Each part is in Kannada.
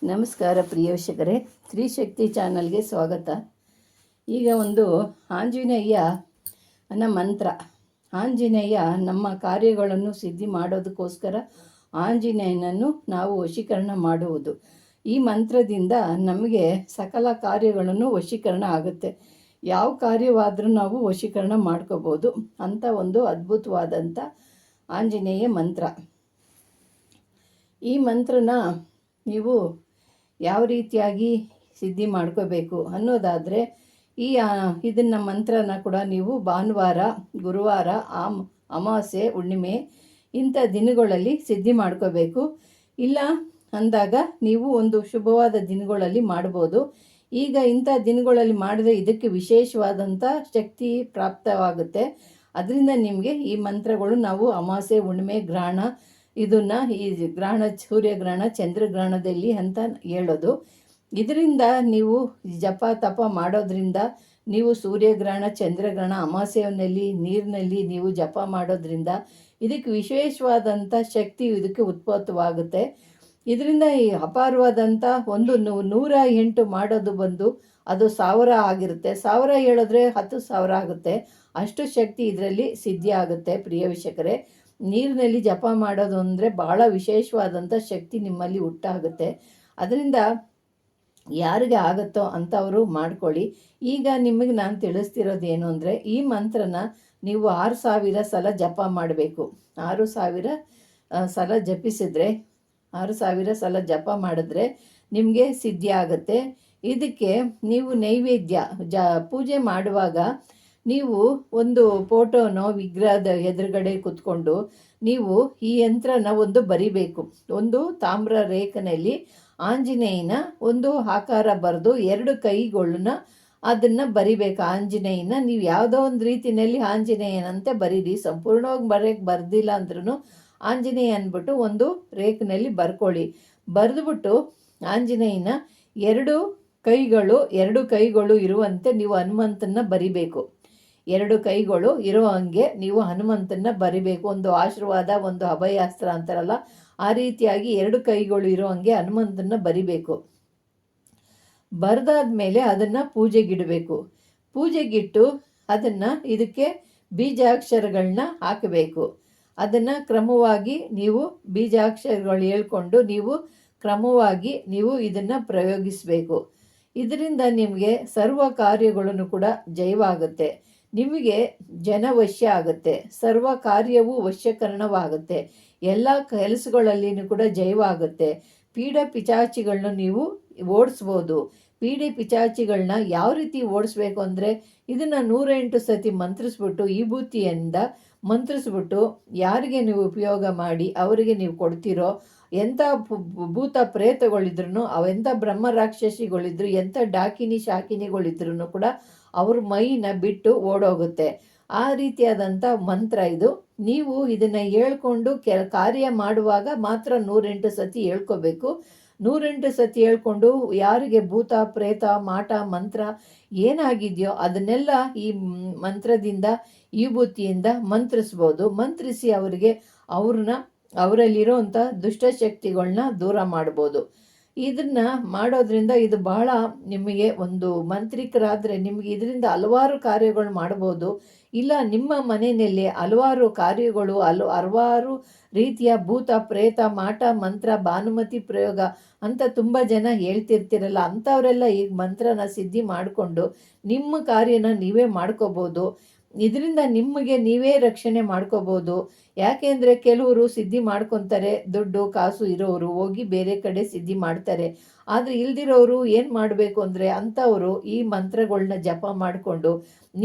ನಮಸ್ಕಾರ ಪ್ರಿಯ ವೀಕ್ಷಕರೇ, ತ್ರಿಶಕ್ತಿ ಚಾನಲ್ಗೆ ಸ್ವಾಗತ. ಈಗ ಒಂದು ಆಂಜನೇಯ ಅನ್ನೋ ಮಂತ್ರ. ಆಂಜನೇಯ ನಮ್ಮ ಕಾರ್ಯಗಳನ್ನು ಸಿದ್ಧಿ ಮಾಡೋದಕ್ಕೋಸ್ಕರ ಆಂಜನೇಯನನ್ನು ನಾವು ವಶೀಕರಣ ಮಾಡುವುದು. ಈ ಮಂತ್ರದಿಂದ ನಮಗೆ ಸಕಲ ಕಾರ್ಯಗಳನ್ನು ವಶೀಕರಣ ಆಗುತ್ತೆ. ಯಾವ ಕಾರ್ಯವಾದರೂ ನಾವು ವಶೀಕರಣ ಮಾಡ್ಕೋಬೋದು ಅಂಥ ಒಂದು ಅದ್ಭುತವಾದಂಥ ಆಂಜನೇಯ ಮಂತ್ರ. ಈ ಮಂತ್ರನ ನೀವು ಯಾವ ರೀತಿಯಾಗಿ ಸಿದ್ಧಿ ಮಾಡ್ಕೋಬೇಕು ಅನ್ನೋದಾದರೆ, ಇದನ್ನು ಮಂತ್ರನ ಕೂಡ ನೀವು ಭಾನುವಾರ, ಗುರುವಾರ, ಅಮಾವಾಸ್ಯೆ, ಹುಣ್ಣಿಮೆ ಇಂಥ ದಿನಗಳಲ್ಲಿ ಸಿದ್ಧಿ ಮಾಡ್ಕೋಬೇಕು. ಇಲ್ಲ ಅಂದಾಗ ನೀವು ಒಂದು ಶುಭವಾದ ದಿನಗಳಲ್ಲಿ ಮಾಡ್ಬೋದು. ಈಗ ಇಂಥ ದಿನಗಳಲ್ಲಿ ಮಾಡಿದ್ರೆ ಇದಕ್ಕೆ ವಿಶೇಷವಾದಂಥ ಶಕ್ತಿ ಪ್ರಾಪ್ತವಾಗುತ್ತೆ. ಅದರಿಂದ ನಿಮಗೆ ಈ ಮಂತ್ರಗಳು ನಾವು ಅಮಾವಾಸ್ಯೆ, ಹುಣ್ಣಿಮೆ, ಗ್ರಹಣ ಇದನ್ನು ಈ ಗ್ರಹಣ, ಸೂರ್ಯಗ್ರಹಣ, ಚಂದ್ರಗ್ರಹಣದಲ್ಲಿ ಅಂತ ಹೇಳೋದು. ಇದರಿಂದ ನೀವು ಜಪ ತಪ ಮಾಡೋದ್ರಿಂದ, ನೀವು ಸೂರ್ಯಗ್ರಹಣ, ಚಂದ್ರಗ್ರಹಣ, ಅಮಾವಾಸ್ಯೆಯಲ್ಲಿ ನೀರಿನಲ್ಲಿ ನೀವು ಜಪ ಮಾಡೋದ್ರಿಂದ ಇದಕ್ಕೆ ವಿಶೇಷವಾದಂಥ ಶಕ್ತಿ ಇದಕ್ಕೆ ಉತ್ಪತ್ತವಾಗುತ್ತೆ. ಇದರಿಂದ ಈ ಅಪಾರವಾದಂಥ 108 ಮಾಡೋದು ಬಂದು ಅದು 1000 ಆಗಿರುತ್ತೆ. 1000 ಹೇಳಿದ್ರೆ 10,000 ಆಗುತ್ತೆ. ಅಷ್ಟು ಶಕ್ತಿ ಇದರಲ್ಲಿ ಸಿದ್ಧಿ ಆಗುತ್ತೆ. ಪ್ರಿಯ ವೀಕ್ಷಕರೇ, ನೀರಿನಲ್ಲಿ ಜಪ ಮಾಡೋದು ಅಂದರೆ ಭಾಳ ವಿಶೇಷವಾದಂಥ ಶಕ್ತಿ ನಿಮ್ಮಲ್ಲಿ ಹುಟ್ಟಾಗುತ್ತೆ. ಅದರಿಂದ ಯಾರಿಗೆ ಆಗುತ್ತೋ ಅಂಥವರು ಮಾಡ್ಕೊಳ್ಳಿ. ಈಗ ನಿಮಗೆ ನಾನು ತಿಳಿಸ್ತಿರೋದೇನು ಅಂದರೆ, ಈ ಮಂತ್ರನ ನೀವು 6000 ಸಲ ಜಪ ಮಾಡಬೇಕು. 6000 ಸಲ ಜಪಿಸಿದ್ರೆ, 6000 ಸಲ ಜಪ ಮಾಡಿದ್ರೆ ನಿಮಗೆ ಸಿದ್ಧಿ ಆಗುತ್ತೆ. ಇದಕ್ಕೆ ನೀವು ನೈವೇದ್ಯ ಪೂಜೆ ಮಾಡುವಾಗ ನೀವು ಒಂದು ಫೋಟೋನೋ ವಿಗ್ರಹದ ಎದುರುಗಡೆ ಕೂತ್ಕೊಂಡು ನೀವು ಈ ಯಂತ್ರನ ಒಂದು ಬರಿಬೇಕು. ಒಂದು ತಾಮ್ರ ರೇಖನಲ್ಲಿ ಆಂಜನೇಯನ ಒಂದು ಆಕಾರ ಬರೆದು 2 ಕೈಗಳನ್ನ ಅದನ್ನು ಬರಿಬೇಕು. ಆಂಜನೇಯನ ನೀವು ಯಾವುದೋ ಒಂದು ರೀತಿಯಲ್ಲಿ ಆಂಜನೇಯನಂತೆ ಬರೀರಿ. ಸಂಪೂರ್ಣವಾಗಿ ಬರ್ದಿಲ್ಲ ಅಂದ್ರೂ ಆಂಜನೇಯ ಅಂದ್ಬಿಟ್ಟು ಒಂದು ರೇಖನಲ್ಲಿ ಬರ್ಕೊಳ್ಳಿ. ಬರೆದುಬಿಟ್ಟು ಆಂಜನೇಯನ 2 ಕೈಗಳು ಇರುವಂತೆ ನೀವು ಹನುಮಂತನ ಬರಿಬೇಕು. 2 ಕೈಗಳು ಇರೋ ಹಂಗೆ ನೀವು ಹನುಮಂತನ ಬರಿಬೇಕು. ಒಂದು ಆಶೀರ್ವಾದ, ಒಂದು ಅಭಯಾಸ್ತ್ರ ಅಂತಾರಲ್ಲ, ಆ ರೀತಿಯಾಗಿ 2 ಕೈಗಳು ಇರೋ ಹಂಗೆ ಹನುಮಂತನ ಬರಿಬೇಕು. ಬರೆದಾದ್ಮೇಲೆ ಅದನ್ನು ಪೂಜೆಗಿಡಬೇಕು. ಪೂಜೆಗಿಟ್ಟು ಅದನ್ನು ಇದಕ್ಕೆ ಬೀಜಾಕ್ಷರಗಳನ್ನ ಹಾಕಬೇಕು. ಅದನ್ನು ಕ್ರಮವಾಗಿ ನೀವು ಬೀಜಾಕ್ಷರಗಳು ಹೇಳ್ಕೊಂಡು ನೀವು ಕ್ರಮವಾಗಿ ನೀವು ಇದನ್ನು ಪ್ರಯೋಗಿಸಬೇಕು. ಇದರಿಂದ ನಿಮಗೆ ಸರ್ವ ಕಾರ್ಯಗಳನ್ನು ಕೂಡ ಜಯವಾಗುತ್ತೆ. ನಿಮಗೆ ಜನವಶ್ಯ ಆಗುತ್ತೆ. ಸರ್ವ ಕಾರ್ಯವೂ ವಶ್ಯಕರಣವಾಗುತ್ತೆ. ಎಲ್ಲ ಕೆಲಸಗಳಲ್ಲಿನೂ ಕೂಡ ಜಯವಾಗುತ್ತೆ. ಪೀಡ ಪಿಚಾಚಿಗಳನ್ನ ನೀವು ಓಡಿಸ್ಬೋದು. ಪೀಡೆ ಪಿಚಾಚಿಗಳನ್ನ ಯಾವ ರೀತಿ ಓಡಿಸ್ಬೇಕು ಅಂದರೆ, ಇದನ್ನು 108 ಸತಿ ಮಂತ್ರಿಸ್ಬಿಟ್ಟು, ಈ ವಿಭೂತಿಯಿಂದ ಮಂತ್ರಿಸ್ಬಿಟ್ಟು ಯಾರಿಗೆ ನೀವು ಉಪಯೋಗ ಮಾಡಿ ಅವರಿಗೆ ನೀವು ಕೊಡ್ತೀರೋ, ಎಂಥ ಭೂತ ಪ್ರೇತಗಳಿದ್ರು, ಅವೆಂಥ ಬ್ರಹ್ಮ ರಾಕ್ಷಸಿಗಳಿದ್ರು, ಎಂಥ ಡಾಕಿನಿ ಶಾಕಿನಿಗಳಿದ್ರು ಕೂಡ ಅವ್ರ ಮೈನ ಬಿಟ್ಟು ಓಡೋಗುತ್ತೆ. ಆ ರೀತಿಯಾದಂಥ ಮಂತ್ರ ಇದು. ನೀವು ಇದನ್ನು ಹೇಳ್ಕೊಂಡು ಕಾರ್ಯ ಮಾಡುವಾಗ ಮಾತ್ರ 108 ಸತಿ ಹೇಳ್ಕೋಬೇಕು. 108 ಸತಿ ಹೇಳ್ಕೊಂಡು ಯಾರಿಗೆ ಭೂತ ಪ್ರೇತ ಮಾಟ ಮಂತ್ರ ಏನಾಗಿದೆಯೋ ಅದನ್ನೆಲ್ಲ ಈ ಮಂತ್ರದಿಂದ, ಈ ವಿಭೂತಿಯಿಂದ ಮಂತ್ರಿಸ್ಬೋದು. ಮಂತ್ರಿಸಿ ಅವರಲ್ಲಿರೋಂಥ ದುಷ್ಟಶಕ್ತಿಗಳನ್ನ ದೂರ ಮಾಡ್ಬೋದು. ಇದನ್ನು ಮಾಡೋದ್ರಿಂದ ಇದು ಬಹಳ ನಿಮಗೆ, ಒಂದು ಮಂತ್ರಿಕರಾದರೆ ನಿಮಗೆ ಇದರಿಂದ ಹಲವಾರು ಕಾರ್ಯಗಳು ಮಾಡ್ಬೋದು. ಇಲ್ಲ ನಿಮ್ಮ ಮನೆಯಲ್ಲಿ ಹಲವಾರು ಕಾರ್ಯಗಳು, ಹಲವಾರು ರೀತಿಯ ಭೂತ ಪ್ರೇತ ಮಾಟ ಮಂತ್ರ ಭಾನುಮತಿ ಪ್ರಯೋಗ ಅಂತ ತುಂಬ ಜನ ಹೇಳ್ತಿರ್ತಿರಲ್ಲ, ಅಂಥವರೆಲ್ಲ ಈ ಮಂತ್ರನ ಸಿದ್ಧಿ ಮಾಡಿಕೊಂಡು ನಿಮ್ಮ ಕಾರ್ಯನ ನೀವೇ ಮಾಡ್ಕೋಬೋದು. ಇದರಿಂದ ನಿಮಗೆ ನೀವೇ ರಕ್ಷಣೆ ಮಾಡ್ಕೋಬೋದು. ಯಾಕೆಂದರೆ ಕೆಲವರು ಸಿದ್ಧಿ ಮಾಡ್ಕೊತಾರೆ, ದುಡ್ಡು ಕಾಸು ಇರೋರು ಹೋಗಿ ಬೇರೆ ಕಡೆ ಸಿದ್ಧಿ ಮಾಡ್ತಾರೆ. ಆದರೆ ಇಲ್ದಿರೋರು ಏನು ಮಾಡಬೇಕು ಅಂದರೆ, ಅಂಥವರು ಈ ಮಂತ್ರಗಳನ್ನ ಜಪ ಮಾಡಿಕೊಂಡು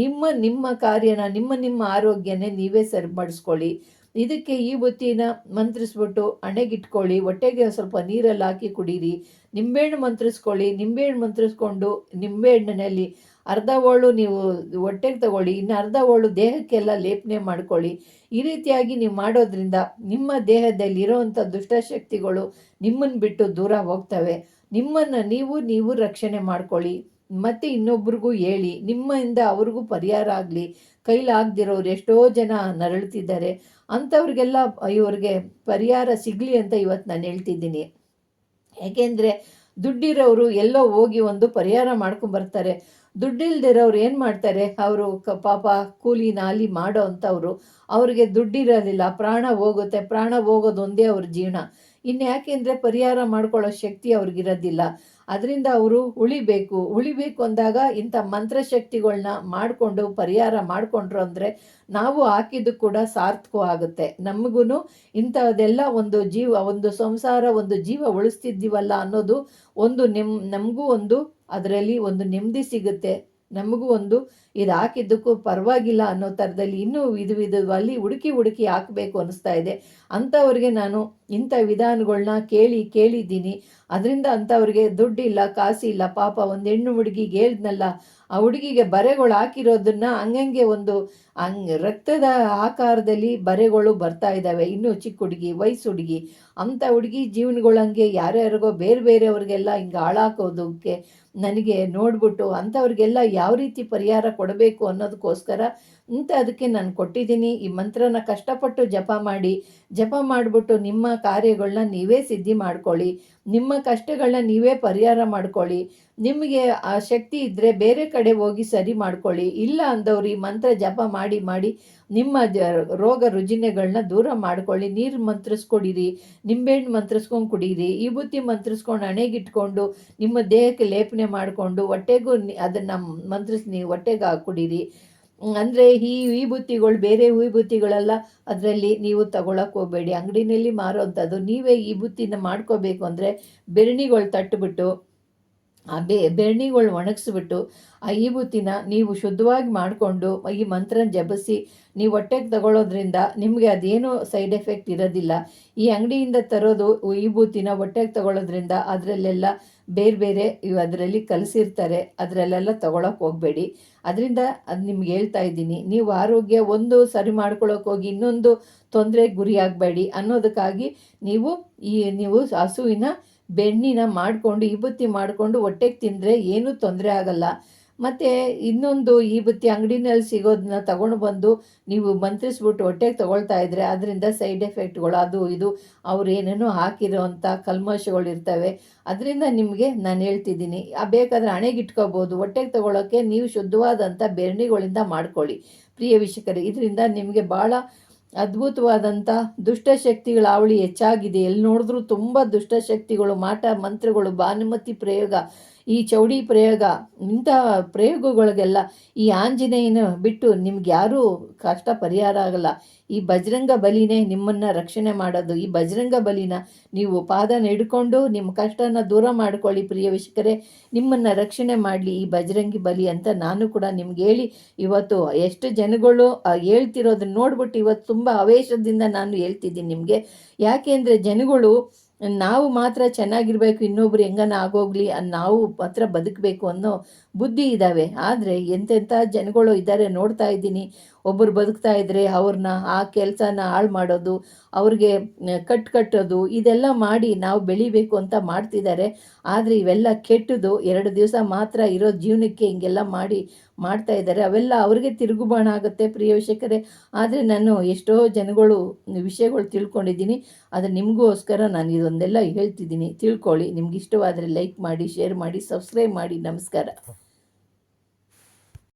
ನಿಮ್ಮ ಕಾರ್ಯನ, ನಿಮ್ಮ ಆರೋಗ್ಯನೇ ನೀವೇ ಸರಿಪಡಿಸ್ಕೊಳ್ಳಿ. ಇದಕ್ಕೆ ಈ ಬುತ್ತಿನ ಮಂತ್ರಿಸ್ಬಿಟ್ಟು ಹಣೆಗಿಟ್ಕೊಳ್ಳಿ. ಹೊಟ್ಟೆಗೆ ಸ್ವಲ್ಪ ನೀರಲ್ಲಿ ಹಾಕಿ ಕುಡೀರಿ. ನಿಂಬೆಹಣ್ಣು ಮಂತ್ರಿಸ್ಕೊಳ್ಳಿ. ನಿಂಬೆಹಣ್ಣು ಮಂತ್ರಿಸ್ಕೊಂಡು ನಿಂಬೆಹಣ್ಣಿನಲ್ಲಿ ಅರ್ಧ ಹೋಳು ನೀವು ಹೊಟ್ಟೆಗೆ ತಗೊಳ್ಳಿ, ಇನ್ನು ಅರ್ಧ ಹೋಳು ದೇಹಕ್ಕೆಲ್ಲ ಲೇಪನೆ ಮಾಡ್ಕೊಳ್ಳಿ. ಈ ರೀತಿಯಾಗಿ ನೀವು ಮಾಡೋದ್ರಿಂದ ನಿಮ್ಮ ದೇಹದಲ್ಲಿ ಇರೋವಂಥ ದುಷ್ಟಶಕ್ತಿಗಳು ನಿಮ್ಮನ್ನು ಬಿಟ್ಟು ದೂರ ಹೋಗ್ತವೆ. ನಿಮ್ಮನ್ನು ನೀವು ರಕ್ಷಣೆ ಮಾಡ್ಕೊಳ್ಳಿ. ಮತ್ತು ಇನ್ನೊಬ್ರಿಗೂ ಹೇಳಿ, ನಿಮ್ಮಿಂದ ಅವ್ರಿಗೂ ಪರಿಹಾರ ಆಗಲಿ. ಕೈಲಾಗದಿರೋರು ಎಷ್ಟೋ ಜನ ನರಳುತ್ತಿದ್ದಾರೆ, ಅಂಥವ್ರಿಗೆಲ್ಲ ಇವ್ರಿಗೆ ಪರಿಹಾರ ಸಿಗಲಿ ಅಂತ ಇವತ್ತು ನಾನು ಹೇಳ್ತಿದ್ದೀನಿ. ಯಾಕೆಂದರೆ ದುಡ್ಡಿರೋರು ಎಲ್ಲೋ ಹೋಗಿ ಒಂದು ಪರಿಹಾರ ಮಾಡ್ಕೊಂಬರ್ತಾರೆ. ದುಡ್ಡಿಲ್ದಿರೋರು ಏನು ಮಾಡ್ತಾರೆ, ಅವರು ಪಾಪ ಕೂಲಿ ನಾಲಿ ಮಾಡೋ ಅಂಥವ್ರು, ಅವ್ರಿಗೆ ದುಡ್ಡಿರೋದಿಲ್ಲ, ಪ್ರಾಣ ಹೋಗುತ್ತೆ, ಪ್ರಾಣ ಹೋಗೋದು ಒಂದೇ ಅವ್ರ ಜೀವನ. ಇನ್ಯಾಕೆಂದರೆ ಪರಿಹಾರ ಮಾಡ್ಕೊಳ್ಳೋ ಶಕ್ತಿ ಅವ್ರಿಗಿರೋದಿಲ್ಲ. ಅದರಿಂದ ಅವರು ಉಳಿಬೇಕು ಅಂದಾಗ ಇಂಥ ಮಂತ್ರಶಕ್ತಿಗಳನ್ನ ಮಾಡಿಕೊಂಡು ಪರಿಹಾರ ಮಾಡಿಕೊಂಡ್ರು ಅಂದರೆ ನಾವು ಹಾಕಿದ್ದು ಕೂಡ ಸಾರ್ಥಕವಾಗುತ್ತೆ. ನಮಗೂ ಇಂಥದ್ದೆಲ್ಲ ಒಂದು ಸಂಸಾರ, ಒಂದು ಜೀವ ಉಳಿಸ್ತಿದ್ದೀವಲ್ಲ ಅನ್ನೋದು ನಮಗೂ ಒಂದು ಅದರಲ್ಲಿ ಒಂದು ನೆಮ್ಮದಿ ಸಿಗುತ್ತೆ. ನಮಗೂ ಒಂದು ಇದು ಹಾಕಿದ್ದಕ್ಕೂ ಪರವಾಗಿಲ್ಲ ಅನ್ನೋ ಥರದಲ್ಲಿ ಇನ್ನೂ ವಿಧದಲ್ಲಿ ಹುಡುಕಿ ಹಾಕಬೇಕು ಅನ್ನಿಸ್ತಾ ಇದೆ. ಅಂಥವ್ರಿಗೆ ನಾನು ಇಂಥ ವಿಧಾನಗಳನ್ನ ಕೇಳಿದ್ದೀನಿ. ಅದರಿಂದ ಅಂಥವ್ರಿಗೆ ದುಡ್ಡಿಲ್ಲ, ಕಾಸಿಲ್ಲ, ಪಾಪ ಒಂದು ಹೆಣ್ಣು ಹುಡುಗಿಗೆ ಹೇಳಿದ್ನಲ್ಲ, ಆ ಹುಡುಗಿಗೆ ಬರೆಗಳು ಹಾಕಿರೋದನ್ನ ಹಂಗಂಗೆ ರಕ್ತದ ಆಕಾರದಲ್ಲಿ ಬರೆಗಳು ಬರ್ತಾ ಇದ್ದಾವೆ. ಇನ್ನೂ ಚಿಕ್ಕ ಹುಡುಗಿ, ವಯಸ್ಸು ಹುಡುಗಿ, ಅಂಥ ಹುಡುಗಿ ಜೀವನಗಳಂಗೆ ಯಾರ್ಯಾರಿಗೋ ಬೇರೆಯವ್ರಿಗೆಲ್ಲ ಹಿಂಗೆ ಹಾಳಾಕೋದಕ್ಕೆ ನನಗೆ ನೋಡ್ಬಿಟ್ಟು ಅಂಥವ್ರಿಗೆಲ್ಲ ಯಾವ ರೀತಿ ಪರಿಹಾರ ಕೊಡಬೇಕು ಅನ್ನೋದಕ್ಕೋಸ್ಕರ ಅದಕ್ಕೆ ನಾನು ಕೊಟ್ಟಿದ್ದೀನಿ. ಈ ಮಂತ್ರನ ಕಷ್ಟಪಟ್ಟು ಜಪ ಮಾಡಿಬಿಟ್ಟು ನಿಮ್ಮ ಕಾರ್ಯಗಳನ್ನ ನೀವೇ ಸಿದ್ಧಿ ಮಾಡ್ಕೊಳ್ಳಿ, ನಿಮ್ಮ ಕಷ್ಟಗಳನ್ನ ನೀವೇ ಪರಿಹಾರ ಮಾಡ್ಕೊಳ್ಳಿ. ನಿಮಗೆ ಆ ಶಕ್ತಿ ಇದ್ದರೆ ಬೇರೆ ಕಡೆ ಹೋಗಿ ಸರಿ ಮಾಡ್ಕೊಳ್ಳಿ. ಇಲ್ಲ ಅಂದವ್ರು ಈ ಮಂತ್ರ ಜಪ ಮಾಡಿ ನಿಮ್ಮ ರೋಗ ರುಜಿನಗಳನ್ನ ದೂರ ಮಾಡ್ಕೊಳ್ಳಿ. ನೀರು ಮಂತ್ರಿಸ್ಕೊಡಿರಿ, ನಿಂಬೆಹಣ್ಣು ಮಂತ್ರಿಸ್ಕೊಂಡು ಕುಡೀರಿ, ಈ ಬುತ್ತಿ ಮಂತ್ರಿಸ್ಕೊಂಡು ಹಣೆಗಿಟ್ಕೊಂಡು ನಿಮ್ಮ ದೇಹಕ್ಕೆ ಲೇಪನೆ ಮಾಡಿಕೊಂಡು ಹೊಟ್ಟೆಗೂ ಅದನ್ನು ಮಂತ್ರಿಸಿ ಹೊಟ್ಟೆಗೆ ಹಾಕ್ಕೊಡಿರಿ. ಅಂದರೆ ಈ ಬುತ್ತಿಗಳು ಬೇರೆ ಬುತ್ತಿಗಳೆಲ್ಲ ಅದರಲ್ಲಿ ನೀವು ತಗೊಳಕ್ಕೆ ಹೋಗಬೇಡಿ. ಅಂಗಡಿನಲ್ಲಿ ಮಾರೋವಂಥದ್ದು ನೀವೇ ಈ ಬುತ್ತಿನ ಮಾಡ್ಕೋಬೇಕು ಅಂದರೆ ಬೆರಣಿಗಳು ತಟ್ಟಿಬಿಟ್ಟು ಆ ಬೆರಣಿಗಳು ಒಣಗಿಸ್ಬಿಟ್ಟು ಆ ಈ ಬುತ್ತಿನ ನೀವು ಶುದ್ಧವಾಗಿ ಮಾಡಿಕೊಂಡು ಈ ಮಂತ್ರನ ಜಪಿಸಿ ನೀವು ಹೊಟ್ಟೆಗೆ ತಗೊಳ್ಳೋದ್ರಿಂದ ನಿಮಗೆ ಅದೇನೂ ಸೈಡ್ ಎಫೆಕ್ಟ್ ಇರೋದಿಲ್ಲ. ಈ ಅಂಗಡಿಯಿಂದ ತರೋದು ಈ ಬುತ್ತಿನ ಹೊಟ್ಟೆಗೆ ತಗೊಳ್ಳೋದ್ರಿಂದ ಅದರಲ್ಲೆಲ್ಲ ಬೇರೆ ಅದರಲ್ಲಿ ಕಲಸಿರ್ತಾರೆ, ಅದರಲ್ಲೆಲ್ಲ ತಗೊಳಕ್ಕೆ ಹೋಗಬೇಡಿ. ಅದರಿಂದ ಅದು ನಿಮ್ಗೆ ಹೇಳ್ತಾ ಇದ್ದೀನಿ, ನೀವು ಆರೋಗ್ಯ ಒಂದು ಸರಿ ಮಾಡ್ಕೊಳ್ಳೋಕೆ ಹೋಗಿ ಇನ್ನೊಂದು ತೊಂದರೆಗೆ ಗುರಿಯಾಗಬೇಡಿ ಅನ್ನೋದಕ್ಕಾಗಿ ನೀವು ಹಸುವಿನ ಬೆಣ್ಣಿನ ಮಾಡಿಕೊಂಡು ಈ ಬುತ್ತಿ ಮಾಡಿಕೊಂಡು ಹೊಟ್ಟೆಗೆ ತಿಂದರೆ ಏನೂ ತೊಂದರೆ ಆಗಲ್ಲ. ಮತ್ತು ಇನ್ನೊಂದು ಈ ಬುತ್ತಿ ಅಂಗಡಿನಲ್ಲಿ ಸಿಗೋದನ್ನ ತಗೊಂಡು ಬಂದು ನೀವು ಮಂತ್ರಿಸ್ಬಿಟ್ಟು ಹೊಟ್ಟೆಗೆ ತೊಗೊಳ್ತಾ ಇದ್ದರೆ ಅದರಿಂದ ಸೈಡ್ ಎಫೆಕ್ಟ್ಗಳು ಅದು ಇದು ಅವ್ರು ಏನೇನೋ ಹಾಕಿರೋವಂಥ ಕಲ್ಮಶಗಳು ಇರ್ತವೆ. ಅದರಿಂದ ನಿಮಗೆ ನಾನು ಹೇಳ್ತಿದ್ದೀನಿ, ಬೇಕಾದರೆ ಹಣೆಗಿಟ್ಕೋಬೋದು. ಹೊಟ್ಟೆಗೆ ತೊಗೊಳೋಕ್ಕೆ ನೀವು ಶುದ್ಧವಾದಂಥ ಬೆರಣಿಗಳಿಂದ ಮಾಡ್ಕೊಳ್ಳಿ ಪ್ರಿಯ ವೀಕ್ಷಕರೇ. ಇದರಿಂದ ನಿಮಗೆ ಭಾಳ ಅದ್ಭುತವಾದಂಥ ದುಷ್ಟಶಕ್ತಿಗಳ ಹಾವಳಿ ಹೆಚ್ಚಾಗಿದೆ. ಎಲ್ಲಿ ನೋಡಿದ್ರೂ ತುಂಬ ದುಷ್ಟಶಕ್ತಿಗಳು, ಮಾಟ ಮಂತ್ರಗಳು, ಭಾನುಮತಿ ಪ್ರಯೋಗ, ಈ ಚೌಡಿ ಪ್ರಯೋಗ, ಇಂಥ ಪ್ರಯೋಗಗಳಿಗೆಲ್ಲ ಈ ಆಂಜನೇಯನ ಬಿಟ್ಟು ನಿಮ್ಗೆ ಯಾರೂ ಕಷ್ಟ ಪರಿಹಾರ ಆಗಲ್ಲ. ಈ ಬಜರಂಗ ಬಲಿನೇ ನಿಮ್ಮನ್ನು ರಕ್ಷಣೆ ಮಾಡೋದು. ಈ ಬಜರಂಗ ಬಲಿನ ನೀವು ಪಾದನ ಹಿಡ್ಕೊಂಡು ನಿಮ್ಮ ಕಷ್ಟನ ದೂರ ಮಾಡ್ಕೊಳ್ಳಿ ಪ್ರಿಯ ವೀಕ್ಷಕರೇ. ನಿಮ್ಮನ್ನು ರಕ್ಷಣೆ ಮಾಡಲಿ ಈ ಬಜರಂಗಿ ಬಲಿ ಅಂತ ನಾನು ಕೂಡ ನಿಮ್ಗೆ ಹೇಳಿ ಇವತ್ತು ಎಷ್ಟು ಜನಗಳು ಹೇಳ್ತಿರೋದನ್ನ ನೋಡ್ಬಿಟ್ಟು ಇವತ್ತು ತುಂಬ ಆವೇಶದಿಂದ ನಾನು ಹೇಳ್ತಿದ್ದೀನಿ ನಿಮಗೆ. ಯಾಕೆ ಅಂದರೆ ಜನಗಳು ನಾವು ಮಾತ್ರ ಚೆನ್ನಾಗಿರ್ಬೇಕು, ಇನ್ನೊಬ್ರು ಹೆಂಗನ ಆಗೋಗ್ಲಿ, ನಾವು ಮಾತ್ರ ಬದುಕಬೇಕು ಅನ್ನೋ ಬುದ್ಧಿ ಇದ್ದಾವೆ. ಆದರೆ ಎಂತೆಂಥ ಜನಗಳು ಇದ್ದಾರೆ ನೋಡ್ತಾ ಇದ್ದೀನಿ. ಒಬ್ಬರು ಬದುಕ್ತಾ ಇದ್ದರೆ ಅವ್ರನ್ನ ಆ ಕೆಲಸನ ಹಾಳು ಮಾಡೋದು, ಅವ್ರಿಗೆ ಕಟ್ಟೋದು, ಇದೆಲ್ಲ ಮಾಡಿ ನಾವು ಬೆಳಿಬೇಕು ಅಂತ ಮಾಡ್ತಿದ್ದಾರೆ. ಆದರೆ ಇವೆಲ್ಲ ಕೆಟ್ಟದು. 2 ದಿವಸ ಮಾತ್ರ ಇರೋ ಜೀವನಕ್ಕೆ ಹಿಂಗೆಲ್ಲ ಮಾಡ್ತಾ ಇದ್ದಾರೆ. ಅವೆಲ್ಲ ಅವ್ರಿಗೆ ತಿರುಗುಬಾಣ ಆಗುತ್ತೆ ಪ್ರಿಯ ವೀಕ್ಷಕರೇ. ಆದರೆ ನಾನು ಎಷ್ಟೋ ಜನಗಳು ವಿಷಯಗಳು ತಿಳ್ಕೊಂಡಿದ್ದೀನಿ. ಆದರೆ ನಿಮಗೋಸ್ಕರ ನಾನು ಇದೊಂದೆಲ್ಲ ಹೇಳ್ತಿದ್ದೀನಿ, ತಿಳ್ಕೊಳ್ಳಿ. ನಿಮ್ಗೆ ಇಷ್ಟವಾದರೆ ಲೈಕ್ ಮಾಡಿ, ಶೇರ್ ಮಾಡಿ, ಸಬ್ಸ್ಕ್ರೈಬ್ ಮಾಡಿ. ನಮಸ್ಕಾರ.